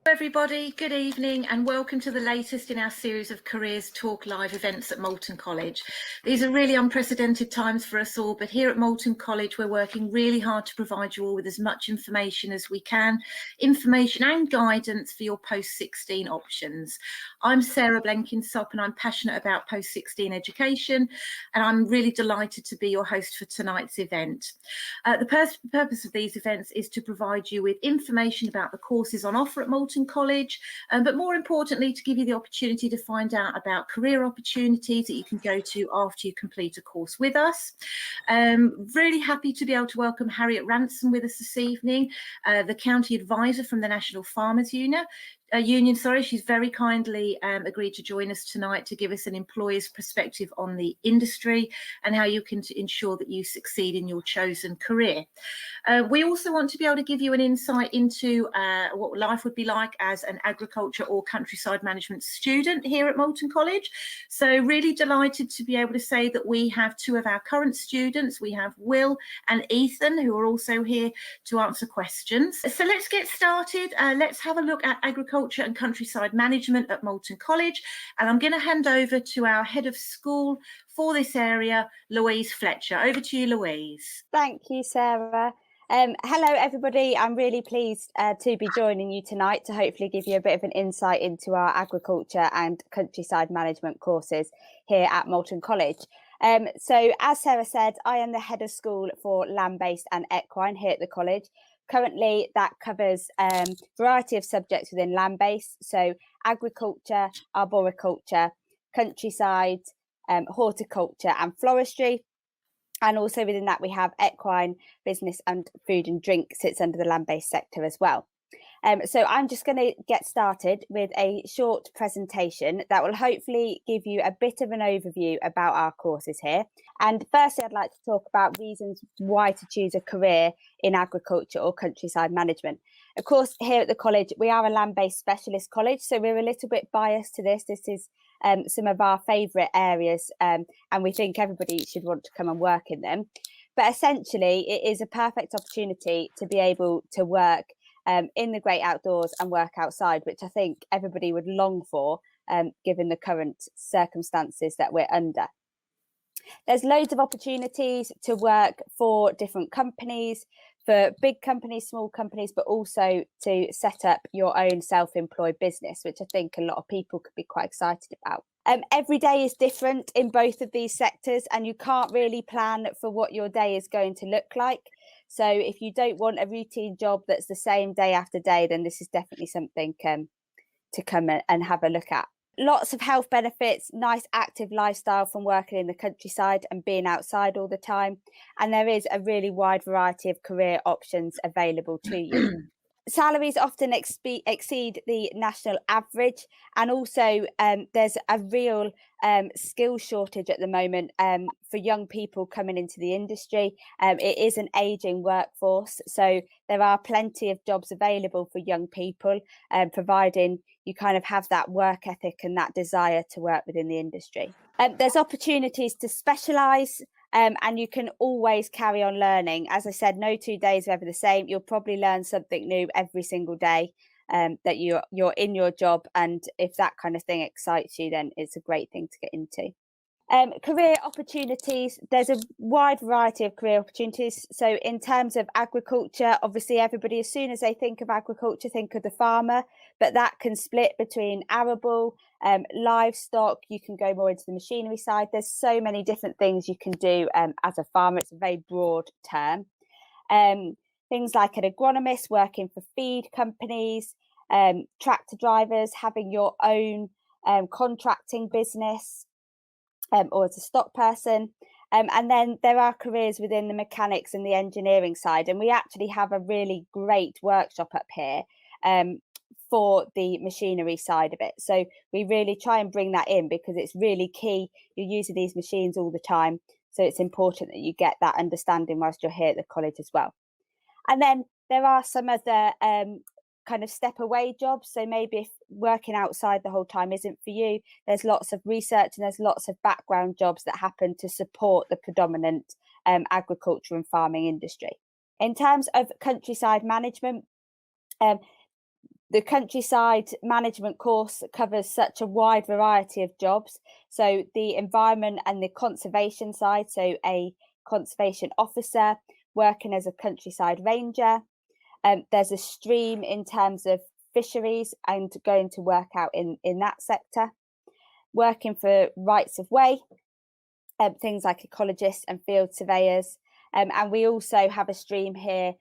Everybody, good evening and welcome to the latest in our series of Careers Talk live events at Moulton College. These are really unprecedented times for us all, but here at Moulton College we're working really hard to provide you all with as much information as we can, information and guidance for your post-16 options. I'm Sarah Blenkinsop and I'm passionate about post-16 education, and I'm really delighted to be your host for tonight's event. The purpose of these events is to provide you with information about the courses on offer at Moulton College, but more importantly to give you the opportunity to find out about career opportunities that you can go to after you complete a course with us. Really happy to be able to welcome Harriet Ransom with us this evening, the County Advisor from the National Farmers Union. She's very kindly agreed to join us tonight to give us an employer's perspective on the industry and how you can ensure that you succeed in your chosen career. We also want to be able to give you an insight into what life would be like as an agriculture or countryside management student here at Moulton College. So really delighted to be able to say that we have two of our current students. We have Will and Ethan, who are also here to answer questions. So let's get started. Let's have a look at agriculture and countryside management at Moulton College. And I'm going to hand over to our head of school for this area, Louise Fletcher. Over to you, Louise. Thank you, Sarah. Hello, everybody. I'm really pleased to be joining you tonight to hopefully give you a bit of an insight into our agriculture and countryside management courses here at Moulton College. So as Sarah said, I am the head of school for land-based and equine here at the college. Currently, that covers a variety of subjects within land-based, so agriculture, arboriculture, countryside, horticulture and forestry. And also within that, we have equine, business and food and drink sits under the land-based sector as well. So I'm just going to get started with a short presentation that will hopefully give you a bit of an overview about our courses here. And firstly, I'd like to talk about reasons why to choose a career in agriculture or countryside management. Of course, here at the college, we are a land-based specialist college, so we're a little bit biased to this. This is some of our favourite areas, and we think everybody should want to come and work in them. But essentially, it is a perfect opportunity to be able to work in the great outdoors and work outside, which I think everybody would long for, given the current circumstances that we're under. There's loads of opportunities to work for different companies, for big companies, small companies, but also to set up your own self-employed business, which I think a lot of people could be quite excited about. Every day is different in both of these sectors, and you can't really plan for what your day is going to look like. So if you don't want a routine job that's the same day after day, then this is definitely something to come and have a look at. Lots of health benefits, nice active lifestyle from working in the countryside and being outside all the time. And there is a really wide variety of career options available to you. Salaries often exceed the national average, and also there's a real skill shortage at the moment for young people coming into the industry. It is an ageing workforce, so there are plenty of jobs available for young people, providing you kind of have that work ethic and that desire to work within the industry. There's opportunities to specialise. And you can always carry on learning. As I said, no 2 days are ever the same. You'll probably learn something new every single day that you're in your job. And if that kind of thing excites you, then it's a great thing to get into. Career opportunities, there's a wide variety of career opportunities. So in terms of agriculture, obviously everybody, as soon as they think of agriculture, think of the farmer, but that can split between arable, livestock. You can go more into the machinery side. There's so many different things you can do as a farmer. It's a very broad term. Things like an agronomist, working for feed companies, tractor drivers, having your own contracting business, or as a stock person. And then there are careers within the mechanics and the engineering side. And we actually have a really great workshop up here for the machinery side of it. So we really try and bring that in because it's really key. You're using these machines all the time. So it's important that you get that understanding whilst you're here at the college as well. And then there are some other kind of step away jobs. So maybe if working outside the whole time isn't for you, there's lots of research and there's lots of background jobs that happen to support the predominant agriculture and farming industry. In terms of countryside management, The countryside management course covers such a wide variety of jobs. So the environment and the conservation side, so a conservation officer working as a countryside ranger. There's a stream in terms of fisheries and going to work out in that sector. Working for rights of way, things like ecologists and field surveyors. And we also have a stream here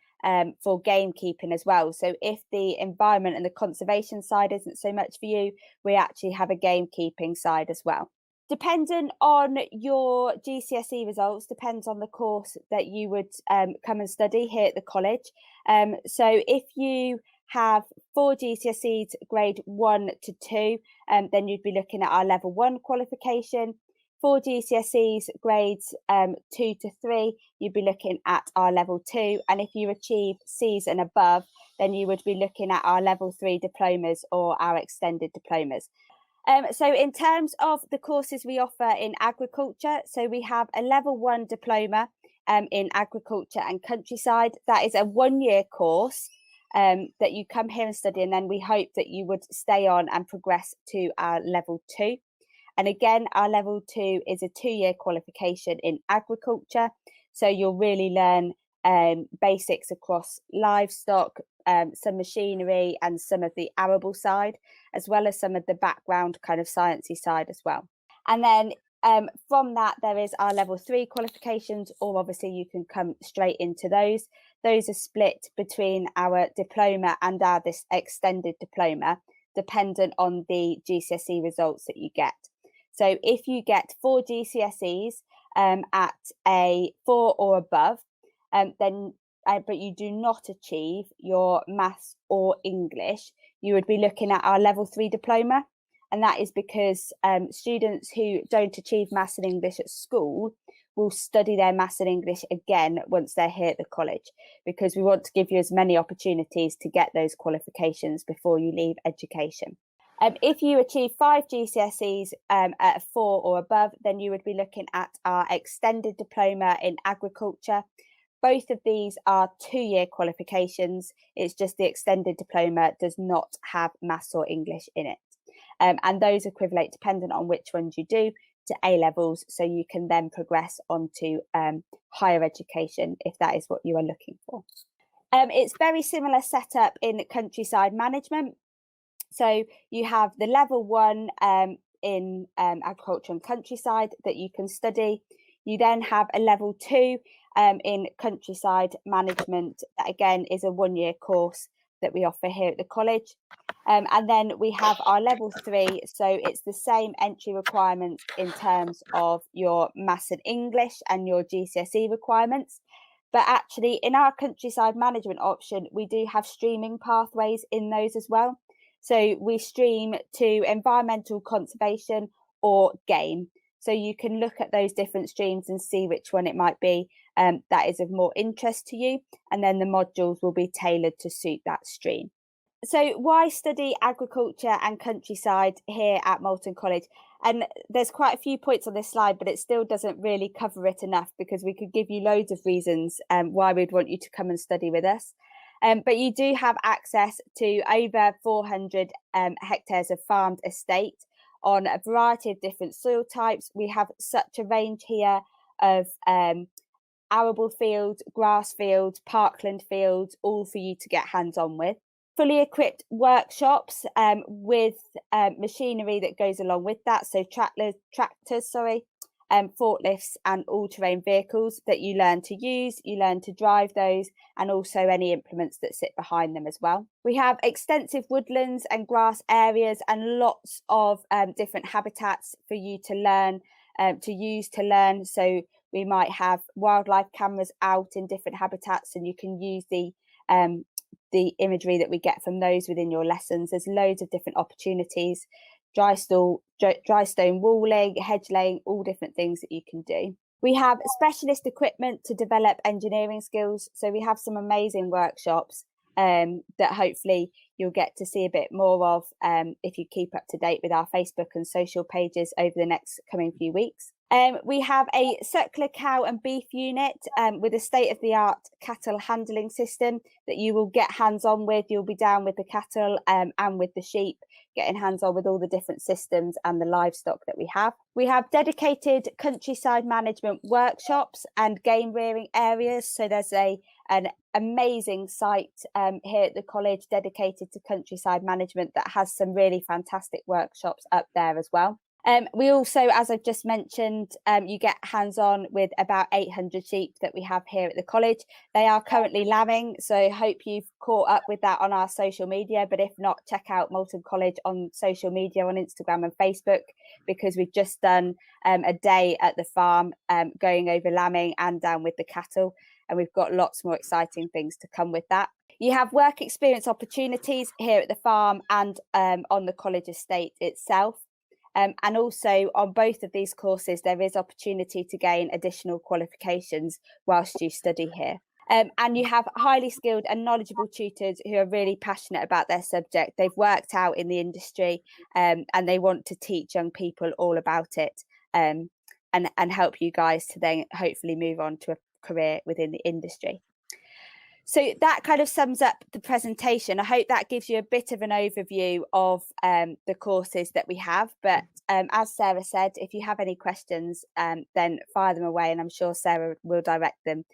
for gamekeeping as well. So if the environment and the conservation side isn't so much for you, we actually have a gamekeeping side as well. Dependent on your GCSE results, depends on the course that you would come and study here at the college. So if you have 4 GCSEs grade 1 to 2, then you'd be looking at our level 1 qualification. 4 GCSEs grades 2 to 3, you'd be looking at our level 2. And if you achieve C's and above, then you would be looking at our level 3 diplomas or our extended diplomas. So in terms of the courses we offer in agriculture, so we have a level 1 diploma in agriculture and countryside. That is a 1-year course that you come here and study, and then we hope that you would stay on and progress to our level 2. And again, our level 2 is a 2-year qualification in agriculture. So you'll really learn basics across livestock, some machinery and some of the arable side, as well as some of the background kind of sciencey side as well. And then from that, there is our level 3 qualifications, or obviously you can come straight into those. Those are split between our diploma and our this extended diploma, dependent on the GCSE results that you get. So if you get 4 GCSEs at a 4 or above, then but you do not achieve your maths or English, you would be looking at our level 3 diploma. And that is because students who don't achieve maths and English at school will study their maths and English again once they're here at the college, because we want to give you as many opportunities to get those qualifications before you leave education. If you achieve 5 GCSEs at a 4 or above, then you would be looking at our extended diploma in agriculture. Both of these are 2-year qualifications. It's just the extended diploma does not have maths or English in it. And those equivalent, dependent on which ones you do, to A levels, so you can then progress on to higher education if that is what you are looking for. It's very similar setup in countryside management. So you have the level 1 in agriculture and countryside that you can study. You then have a level 2 in countryside management. That again is a 1-year course that we offer here at the college. And then we have our level 3. So it's the same entry requirements in terms of your maths and English and your GCSE requirements. But actually in our countryside management option, we do have streaming pathways in those as well. So we stream to environmental conservation or game. So you can look at those different streams and see which one it might be that is of more interest to you. And then the modules will be tailored to suit that stream. So why study agriculture and countryside here at Moulton College? And there's quite a few points on this slide, but it still doesn't really cover it enough, because we could give you loads of reasons why we'd want you to come and study with us. But you do have access to over 400 hectares of farmed estate on a variety of different soil types. We have such a range here of arable fields, grass fields, parkland fields, all for you to get hands-on with. Fully equipped workshops with machinery that goes along with that. So tractors, forklifts and all-terrain vehicles that you learn to use, you learn to drive those, and also any implements that sit behind them as well. We have extensive woodlands and grass areas and lots of different habitats for you to learn, to use to learn. So we might have wildlife cameras out in different habitats, and you can use the imagery that we get from those within your lessons. There's loads of different opportunities. Dry stone walling, hedge laying, all different things that you can do. We have specialist equipment to develop engineering skills. So we have some amazing workshops that hopefully you'll get to see a bit more of if you keep up to date with our Facebook and social pages over the next coming few weeks. We have a suckler cow and beef unit with a state-of-the-art cattle handling system that you will get hands-on with. You'll be down with the cattle and with the sheep, getting hands-on with all the different systems and the livestock that we have. We have dedicated countryside management workshops and game rearing areas. So there's an amazing site here at the college dedicated to countryside management that has some really fantastic workshops up there as well. We also, as I've just mentioned, you get hands-on with about 800 sheep that we have here at the college. They are currently lambing, so hope you've caught up with that on our social media. But if not, check out Moulton College on social media, on Instagram and Facebook, because we've just done a day at the farm going over lambing and down with the cattle. And we've got lots more exciting things to come with that. You have work experience opportunities here at the farm and on the college estate itself. And also on both of these courses, there is opportunity to gain additional qualifications whilst you study here. And you have highly skilled and knowledgeable tutors who are really passionate about their subject. They've worked out in the industry and they want to teach young people all about it and help you guys to then hopefully move on to a career within the industry. So that kind of sums up the presentation. I hope that gives you a bit of an overview of the courses that we have. But as Sarah said, if you have any questions, then fire them away, and I'm sure Sarah will direct them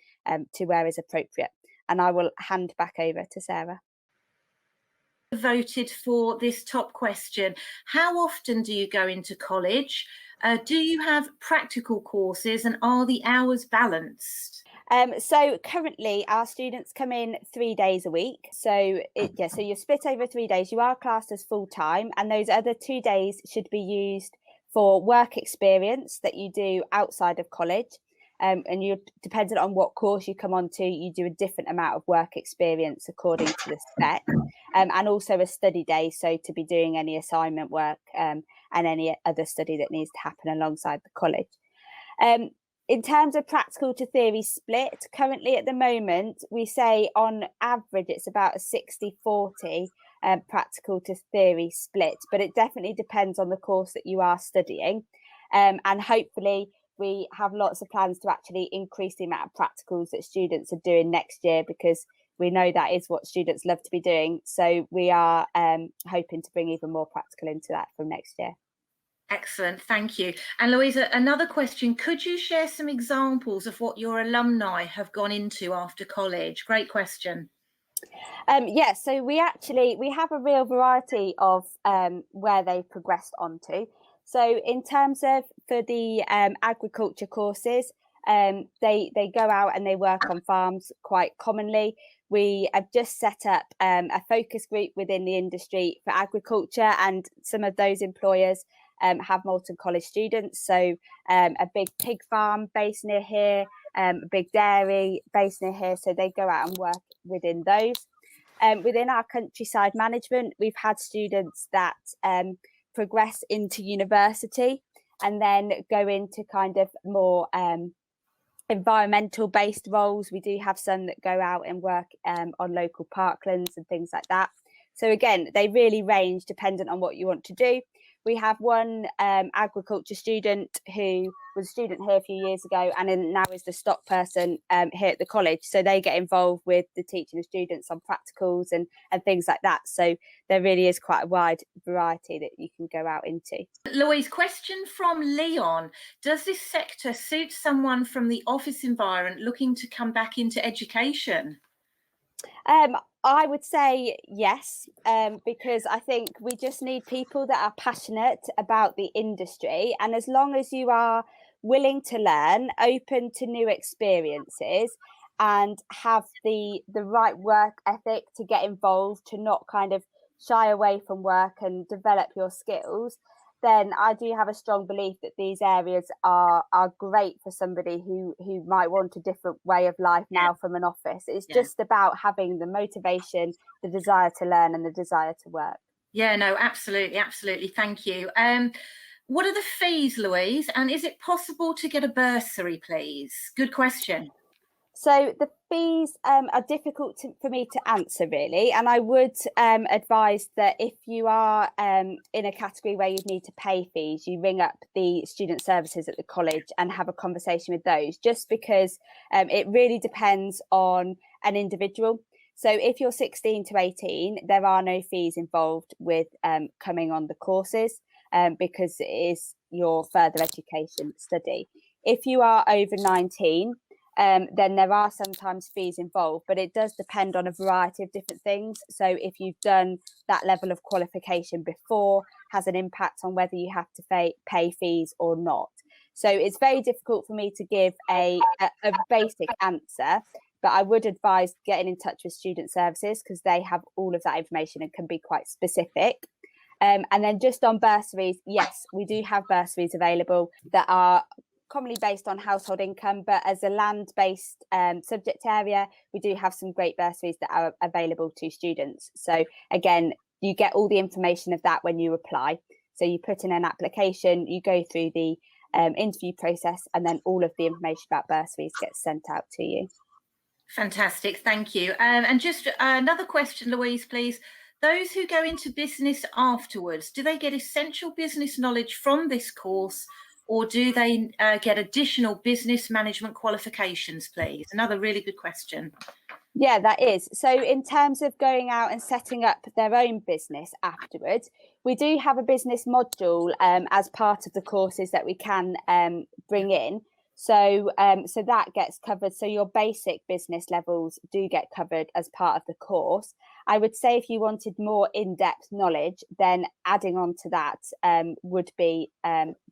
to where is appropriate. And I will hand back over to Sarah. Voted for this top question. How often do you go into college? Do you have practical courses, and are the hours balanced? So currently our students come in 3 days a week. So you're split over 3 days. You are classed as full time, and those other 2 days should be used for work experience that you do outside of college. And you're dependent on what course you come onto, you do a different amount of work experience according to the spec, and also a study day. So to be doing any assignment work and any other study that needs to happen alongside the college. In terms of practical to theory split, currently at the moment, we say on average it's about a 60-40 practical to theory split, but it definitely depends on the course that you are studying. And hopefully we have lots of plans to actually increase the amount of practicals that students are doing next year, because we know that is what students love to be doing. So we are hoping to bring even more practical into that from next year. Excellent, thank you. And Louisa, another question, could you share some examples of what your alumni have gone into after college? Great question. Yes, so we have a real variety of where they've progressed onto. So in terms of for the agriculture courses, they go out and they work on farms quite commonly. We have just set up a focus group within the industry for agriculture, and some of those employers have Moulton College students. So a big pig farm based near here, a big dairy based near here. So they go out and work within those. Within our countryside management, we've had students that progress into university and then go into kind of more environmental based roles. We do have some that go out and work on local parklands and things like that. So again, they really range dependent on what you want to do. We have one agriculture student who was a student here a few years ago and now is the stock person here at the college. So they get involved with the teaching of students on practicals and things like that. So there really is quite a wide variety that you can go out into. Louise, question from Leon. Does this sector suit someone from the office environment looking to come back into education? I would say yes, because I think we just need people that are passionate about the industry. And as long as you are willing to learn, open to new experiences, and have the right work ethic to get involved, to not kind of shy away from work and develop your skills, then I do have a strong belief that these areas are great for somebody who might want a different way of life now from an office. It's just about having the motivation, the desire to learn and the desire to work. Yeah, no, absolutely, absolutely. Thank you. What are the fees, Louise? And is it possible to get a bursary, please? Good question. So the fees are difficult for me to answer, really, and I would advise that if you are in a category where you need to pay fees, you ring up the student services at the college and have a conversation with those, just because it really depends on an individual. So if you're 16 to 18, there are no fees involved with coming on the courses because it is your further education study. If you are over 19, then there are sometimes fees involved, but it does depend on a variety of different things. So if you've done that level of qualification before, has an impact on whether you have to pay fees or not. So it's very difficult for me to give a basic answer, but I would advise getting in touch with student services because they have all of that information and can be quite specific. And then just on bursaries, yes, we do have bursaries available that are commonly based on household income, but as a land-based subject area, we do have some great bursaries that are available to students. So again, you get all the information of that when you apply. So you put in an application, you go through the interview process, and then all of the information about bursaries gets sent out to you. Fantastic, thank you. And just another question, Louise, please. Those who go into business afterwards, do they get essential business knowledge from this course, or do they get additional business management qualifications, please? Another really good question. Yeah, that is. So in terms of going out and setting up their own business afterwards, we do have a business module as part of the courses that we can bring in. So so that gets covered. So your basic business levels do get covered as part of the course. I would say if you wanted more in-depth knowledge, then adding on to that would be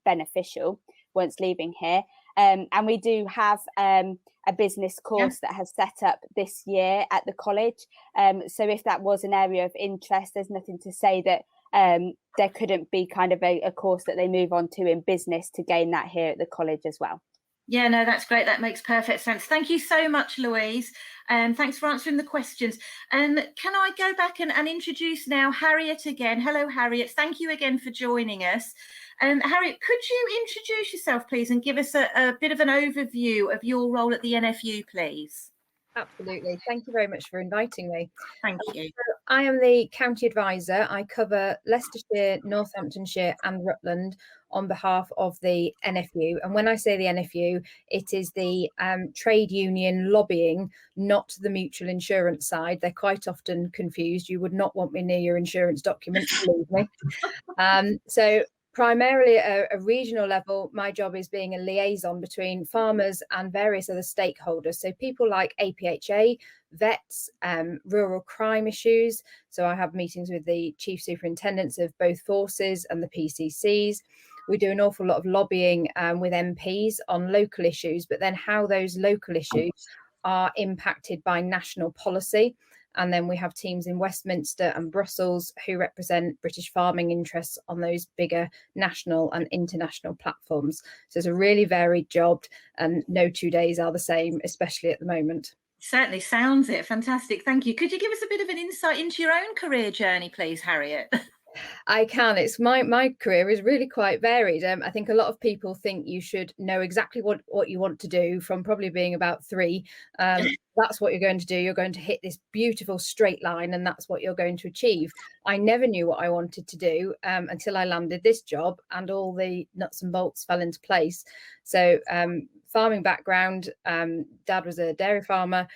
beneficial once leaving here. And we do have a business course that has set up this year at the college. So if that was an area of interest, there's nothing to say that there couldn't be kind of a course that they move on to in business to gain that here at the college as well. Yeah, no, that's great. That makes perfect sense. Thank you so much, Louise. Thanks for answering the questions. Can I go back and introduce now Harriet again? Hello, Harriet. Thank you again for joining us. Harriet, could you introduce yourself, please, and give us a bit of an overview of your role at the NFU, please? Absolutely. Thank you very much for inviting me. Thank you. So I am the county advisor. I cover Leicestershire, Northamptonshire and Rutland on behalf of the NFU. And when I say the NFU, it is the trade union lobbying, not the mutual insurance side. They're quite often confused. You would not want me near your insurance documents, believe me. So primarily at a regional level, my job is being a liaison between farmers and various other stakeholders. So people like APHA, vets, rural crime issues. So I have meetings with the chief superintendents of both forces and the PCCs. We do an awful lot of lobbying with MPs on local issues, but then how those local issues are impacted by national policy. And then we have teams in Westminster and Brussels who represent British farming interests on those bigger national and international platforms. So it's a really varied job and no 2 days are the same, especially at the moment. Certainly sounds it. Fantastic. Thank you. Could you give us a bit of an insight into your own career journey, please, Harriet? I can. It's my career is really quite varied. I think a lot of people think you should know exactly what you want to do from probably being about 3. That's what you're going to do. You're going to hit this beautiful straight line and that's what you're going to achieve. I never knew what I wanted to do until I landed this job and all the nuts and bolts fell into place. So farming background, dad was a dairy farmer.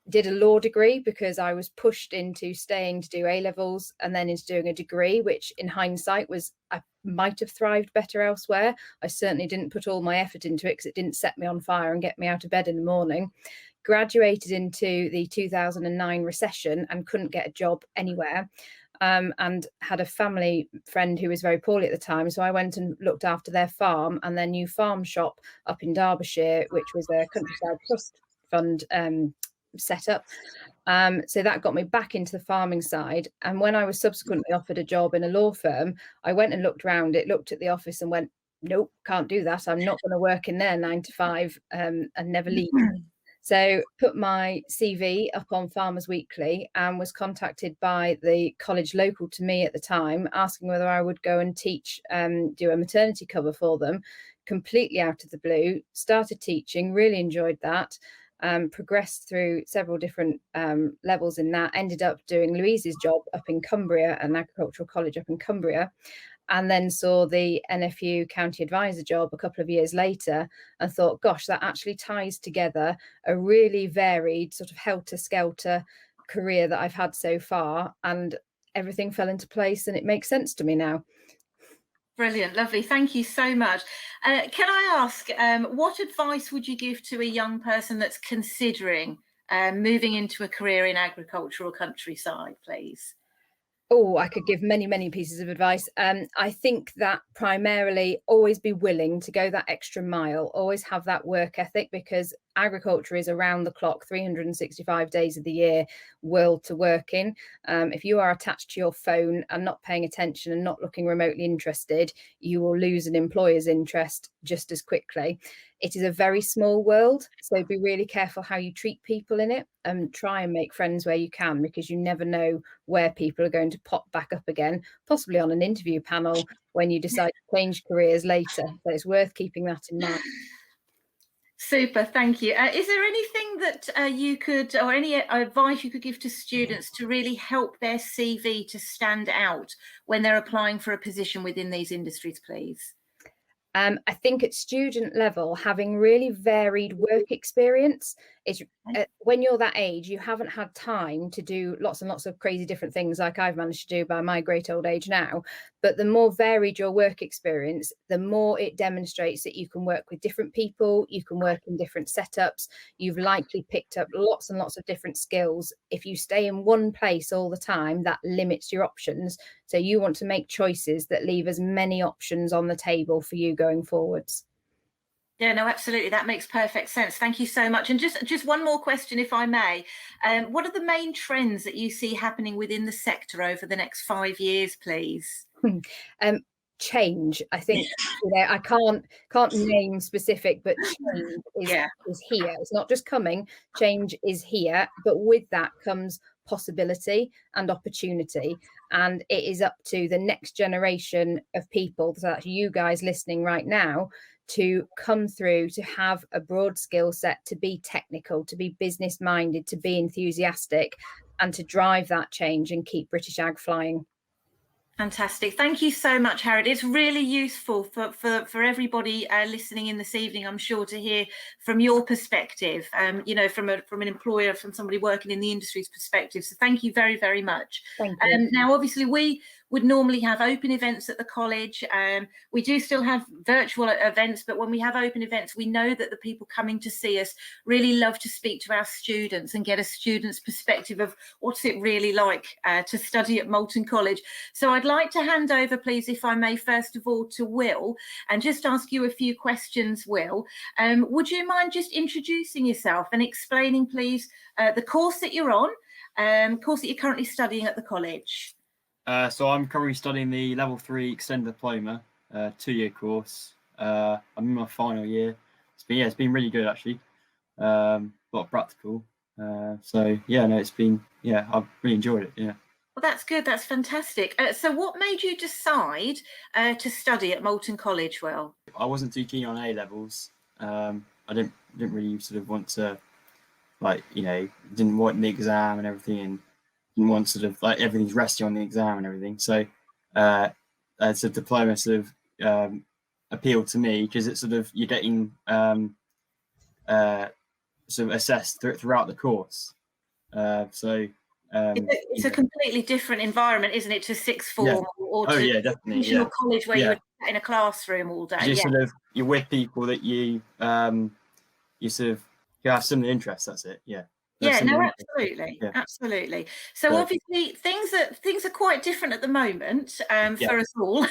Did a law degree because I was pushed into staying to do A-levels and then into doing a degree, which in hindsight was I might have thrived better elsewhere. I certainly didn't put all my effort into it because it didn't set me on fire and get me out of bed in the morning. Graduated into the 2009 recession and couldn't get a job anywhere. And had a family friend who was very poorly at the time. So I went and looked after their farm and their new farm shop up in Derbyshire, which was a countryside trust fund set up. So that got me back into the farming side. And when I was subsequently offered a job in a law firm, I went and looked around it, looked at the office and went, nope, can't do that. I'm not going to work in there 9 to 5 and never leave. So put my CV up on Farmers Weekly and was contacted by the college local to me at the time, asking whether I would go and teach, do a maternity cover for them, completely out of the blue. Started teaching, really enjoyed that. progressed through several different levels in that, ended up doing Louise's job up in Cumbria, an agricultural college up in Cumbria, and then saw the NFU county advisor job a couple of years later and thought, gosh, that actually ties together a really varied sort of helter-skelter career that I've had so far, and everything fell into place and it makes sense to me now. Brilliant, lovely. Thank you so much. Can I ask, what advice would you give to a young person that's considering moving into a career in agricultural countryside, please? Oh, I could give many, many pieces of advice. I think that primarily always be willing to go that extra mile, always have that work ethic, because agriculture is around the clock, 365 days of the year, world to work in. If you are attached to your phone and not paying attention and not looking remotely interested, you will lose an employer's interest just as quickly. It is a very small world, so be really careful how you treat people in it, and try and make friends where you can, because you never know where people are going to pop back up again, possibly on an interview panel when you decide to change careers later. So it's worth keeping that in mind. Super, thank you. Is there anything that you could, or any advice you could give to students to really help their CV to stand out when they're applying for a position within these industries, please? I think at student level, having really varied work experience is, when you're that age, you haven't had time to do lots and lots of crazy different things like I've managed to do by my great old age now. But the more varied your work experience, the more it demonstrates that you can work with different people, you can work in different setups. You've likely picked up lots and lots of different skills. If you stay in one place all the time, that limits your options. So you want to make choices that leave as many options on the table for you going forwards. Yeah, no, absolutely. That makes perfect sense. Thank you so much. And just one more question, if I may. What are the main trends that you see happening within the sector over the next 5 years, please? Change. I think, I can't name specific, but change is here. It's not just coming, change is here, but with that comes possibility and opportunity, and it is up to the next generation of people, so that's you guys listening right now, to come through, to have a broad skill set, to be technical, to be business minded, to be enthusiastic, and to drive that change and keep British Ag flying. Fantastic. Thank you so much, Harriet. It's really useful for everybody listening in this evening, I'm sure, to hear from your perspective, you know, from an employer, from somebody working in the industry's perspective. So thank you very, very much. Thank you. Now, obviously, we would normally have open events at the college. We do still have virtual events, but when we have open events, we know that the people coming to see us really love to speak to our students and get a student's perspective of what's it really like to study at Moulton College. So I'd like to hand over, please, if I may, first of all, to Will, and just ask you a few questions, Will. Would you mind just introducing yourself and explaining, please, the course that you're on, course that you're currently studying at the college? So I'm currently studying the Level 3 Extended Diploma, 2-year course. I'm in my final year. It's been really good, actually. A lot of practical. So yeah, no, I've really enjoyed it. Yeah. Well, that's good. That's fantastic. So what made you decide to study at Moulton College, Will? I wasn't too keen on A levels. I didn't really sort of want to, didn't want the exam and everything, and didn't want sort of everything's resting on the exam and everything. So it's a diploma sort of appealed to me, because it's sort of, you're getting sort of assessed throughout the course. It's a completely different environment, isn't it, to sixth form or to definitely, your college where you're in a classroom all day. You're with people that you have similar interests. That's it. Yeah. Yeah, no, absolutely, absolutely. So obviously things are quite different at the moment for us all.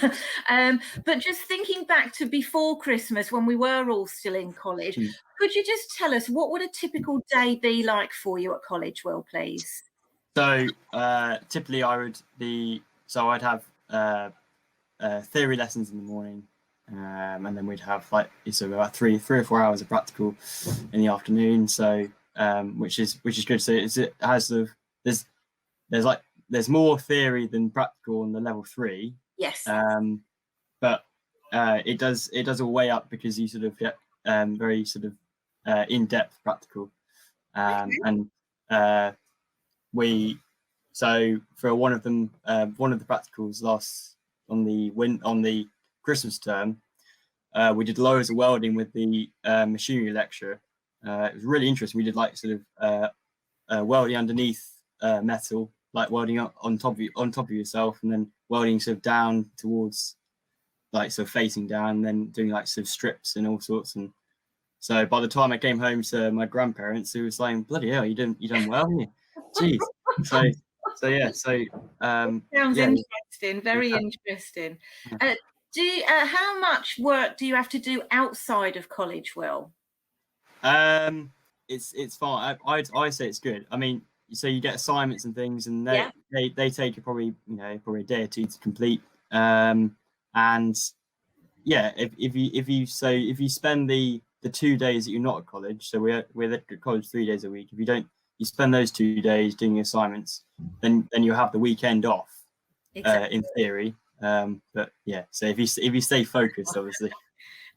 But just thinking back to before Christmas, when we were all still in college, could you just tell us what would a typical day be like for you at college, Will, please? So typically I'd have theory lessons in the morning, and then we'd have about 3 or 4 hours of practical in the afternoon. So which is good. So it has there's more theory than practical on the Level 3. Yes. But it does all weigh up, because you sort of get very sort of in-depth practical. And so for one of them, one of the practicals on the Christmas term, we did loads of welding with the machinery lecturer. It was really interesting. We did like sort of welding underneath metal, like welding up on top of yourself, and then welding sort of down towards, like sort of facing down, and then doing like sort of strips and all sorts. And so by the time I came home to my grandparents, it was like, bloody hell, you done well, haven't you? Jeez. So yeah. Sounds yeah. interesting. Very interesting. How much work do you have to do outside of college, Will? It's fine. I say it's good. I mean, so you get assignments and things, and they take you probably a day or two to complete. And yeah, if you spend the 2 days that you're not at college, so we're at college 3 days a week. If you spend those 2 days doing assignments, then you have the weekend off, in theory. But yeah, so if you stay focused, obviously.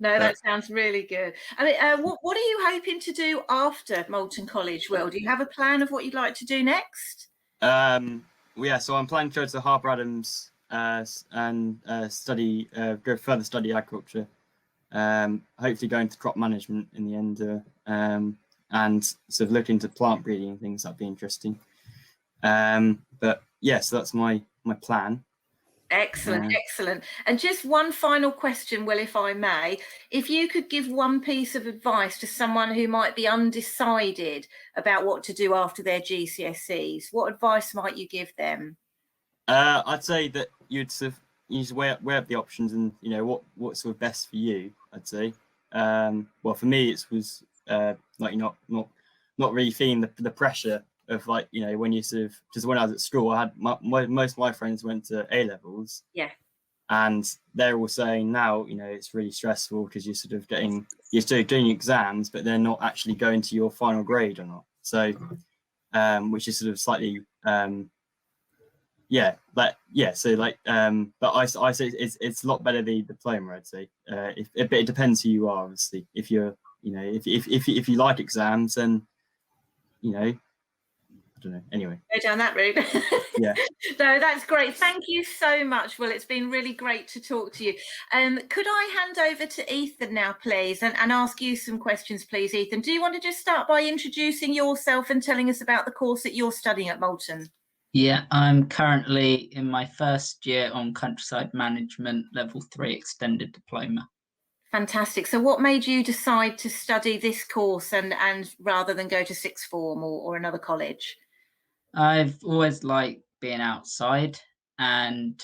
No, that sounds really good. I mean, what are you hoping to do after Moulton College, Will? Do you have a plan of what you'd like to do next? Yeah, so I'm planning to go to Harper Adams and go further study agriculture. Hopefully go into crop management in the end, and sort of look into plant breeding and things. That'd be interesting. But yeah, so that's my plan. Excellent, excellent. And just one final question, Will, if I may. If you could give one piece of advice to someone who might be undecided about what to do after their GCSEs, what advice might you give them? I'd say that you just weigh up the options, and what's sort of best for you. I'd say. Well, for me, it was like not really feeling the pressure of, like, when you sort of, just when I was at school, I had most of my friends went to A levels. Yeah. And they're all saying now, it's really stressful because you're still doing exams, but they're not actually going to your final grade or not. So, which is sort of slightly, but I say it's a lot better the diploma, I'd say. But it depends who you are, obviously. If you're, if you like exams, then, I don't know. Anyway, go down that route. Yeah. No, that's great. Thank you so much, Will. It's been really great to talk to you. Could I hand over to Ethan now, please, and ask you some questions, please, Ethan? Do you want to just start by introducing yourself and telling us about the course that you're studying at Moulton? Yeah, I'm currently in my first year on Countryside Management Level 3 Extended Diploma. Fantastic. So what made you decide to study this course and rather than go to sixth form or another college? I've always liked being outside, and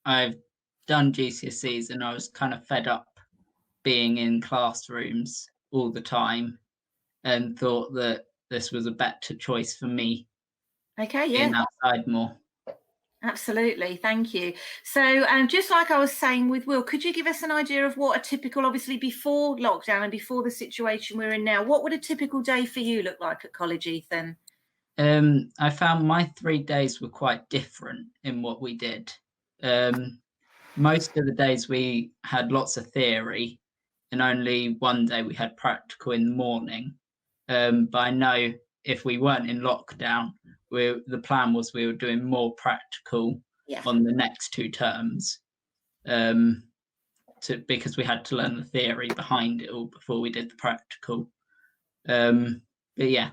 I've done GCSEs, and I was kind of fed up being in classrooms all the time, and thought that this was a better choice for me. Okay, yeah. Being outside more. Absolutely, thank you. So just like I was saying with Will, could you give us an idea of what a typical, obviously before lockdown and before the situation we're in now, what would a typical day for you look like at college, Ethan? I found my 3 days were quite different in what we did. Most of the days we had lots of theory, and only one day we had practical in the morning. But I know if we weren't in lockdown, the plan was we were doing more practical on the next 2 terms, because we had to learn the theory behind it all before we did the practical. But yeah.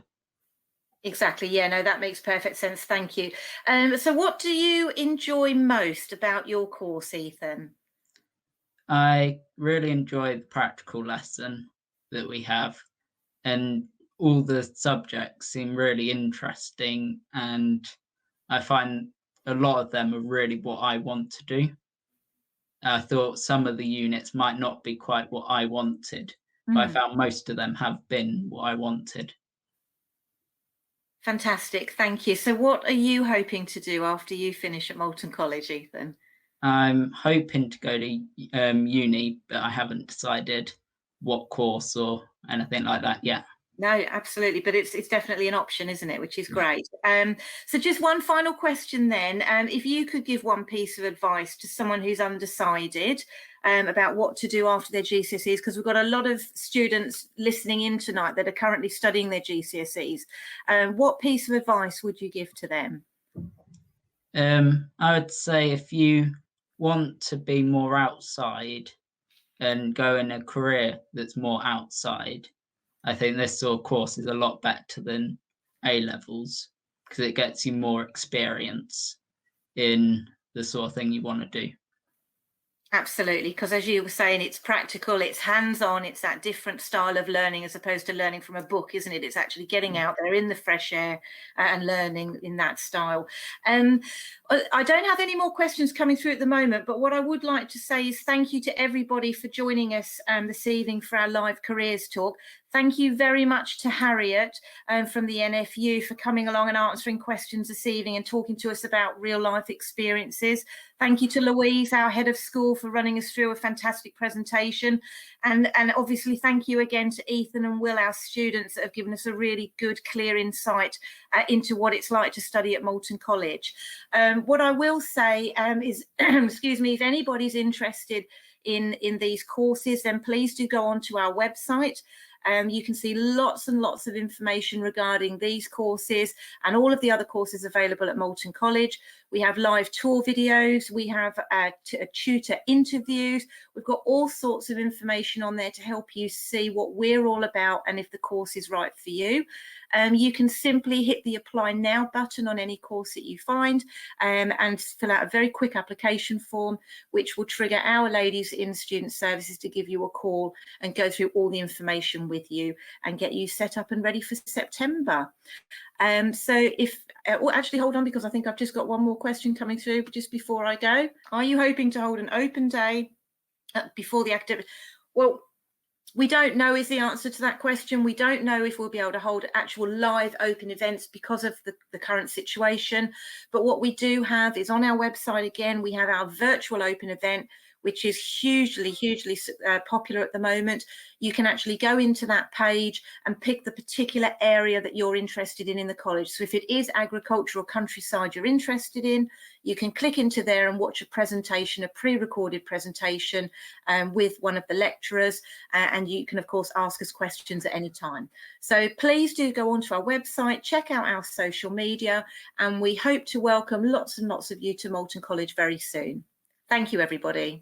Exactly. Yeah, no, that makes perfect sense. Thank you. So what do you enjoy most about your course, Ethan? I really enjoy the practical lesson that we have, and all the subjects seem really interesting, and I find a lot of them are really what I want to do. I thought some of the units might not be quite what I wanted, but I found most of them have been what I wanted. Fantastic, thank you. So what are you hoping to do after you finish at Moulton College, Ethan? I'm hoping to go to uni, but I haven't decided what course or anything like that yet. No, absolutely, but it's definitely an option, isn't it? Which is great. So just one final question then. If you could give one piece of advice to someone who's undecided about what to do after their GCSEs, because we've got a lot of students listening in tonight that are currently studying their GCSEs. What piece of advice would you give to them? I would say if you want to be more outside and go in a career that's more outside, I think this sort of course is a lot better than A levels because it gets you more experience in the sort of thing you want to do. Absolutely, because as you were saying, it's practical, it's hands-on, it's that different style of learning as opposed to learning from a book, isn't it? It's actually getting out there in the fresh air and learning in that style. I don't have any more questions coming through at the moment, but what I would like to say is thank you to everybody for joining us this evening for our live careers talk. Thank you very much to Harriet from the NFU for coming along and answering questions this evening and talking to us about real life experiences. Thank you to Louise, our head of school, for running us through a fantastic presentation. And obviously thank you again to Ethan and Will, our students, that have given us a really good, clear insight into what it's like to study at Moulton College. What I will say is, excuse me, if anybody's interested in these courses, then please do go onto our website. You can see lots and lots of information regarding these courses and all of the other courses available at Moulton College. We have live tour videos, we have tutor interviews, we've got all sorts of information on there to help you see what we're all about and if the course is right for you. You can simply hit the apply now button on any course that you find and fill out a very quick application form, which will trigger our ladies in student services to give you a call and go through all the information with you and get you set up and ready for September. So if, well, actually hold on, because I think I've just got one more question coming through just before I go. Are you hoping to hold an open day before the activity? Well, we don't know is the answer to that question. We don't know if we'll be able to hold actual live open events because of the current situation. But what we do have is on our website, again, we have our virtual open event, which is hugely popular at the moment. You can actually go into that page and pick the particular area that you're interested in the college. So if it is agriculture or countryside you're interested in, you can click into there and watch a presentation, a pre-recorded presentation with one of the lecturers, and you can of course ask us questions at any time. So please do go onto our website, check out our social media, and we hope to welcome lots and lots of you to Moulton College very soon. Thank you, everybody.